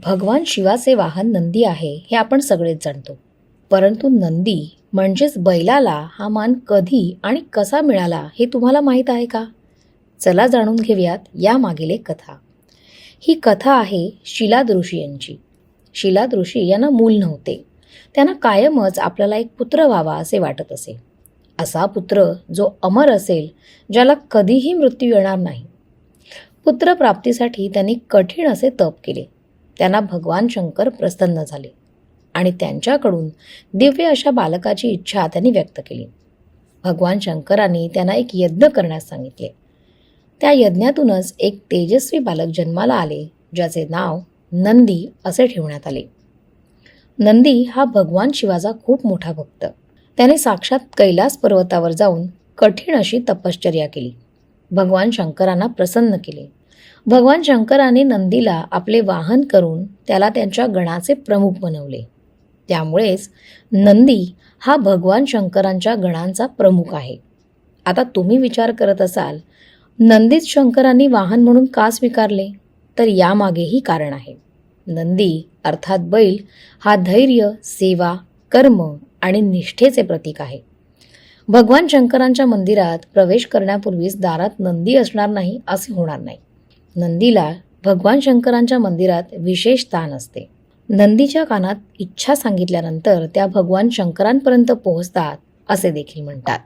भगवान शिवाचे वाहन नंदी आहे हे आपण सगळेच जाणतो. परंतु नंदी म्हणजेच बैलाला हा मान कधी आणि कसा मिळाला हे तुम्हाला माहीत आहे का? चला जाणून घेऊयात यामागील एक कथा. ही कथा आहे शिलाद ऋषी यांची. शिलाद ऋषी यांना मूल नव्हते. त्यांना कायमच आपल्याला एक पुत्र व्हावा असे वाटत असे. असा पुत्र जो अमर असेल, ज्याला कधीही मृत्यू येणार नाही. पुत्रप्राप्तीसाठी त्यांनी कठीण असे तप केले. त्यांना भगवान शंकर प्रसन्न झाले आणि त्यांच्याकडून दिव्य अशा बालकाची इच्छा त्यांनी व्यक्त केली. भगवान शंकरांनी त्यांना एक यज्ञ करण्यास सांगितले. त्या यज्ञातूनच एक तेजस्वी बालक जन्माला आले, ज्याचे नाव नंदी असे ठेवण्यात आले. नंदी हा भगवान शिवाचा खूप मोठा भक्त. त्याने साक्षात कैलास पर्वतावर जाऊन कठीण अशी तपश्चर्या केली. भगवान शंकरांना प्रसन्न केले. भगवान शंकराने नंदीला आपले वाहन करून त्याला त्यांच्या गणाचे प्रमुख बनवले. त्यामुळेच नंदी हा भगवान शंकरांच्या गणांचा प्रमुख आहे. आता तुम्ही विचार करत असाल, नंदीच शंकरांनी वाहन म्हणून का स्वीकारले? तर यामागेही कारण आहे. नंदी अर्थात बैल हा धैर्य, सेवा, कर्म आणि निष्ठेचे प्रतीक आहे. भगवान शंकरांच्या मंदिरात प्रवेश करण्यापूर्वीच दारात नंदी असणार नाही असे होणार नाही. नंदीला भगवान शंकरांच्या मंदिरात विशेष स्थान असते. नंदीच्या कानात इच्छा सांगितल्यानंतर त्या भगवान शंकरांपर्यंत पोहोचतात असे देखील म्हणतात.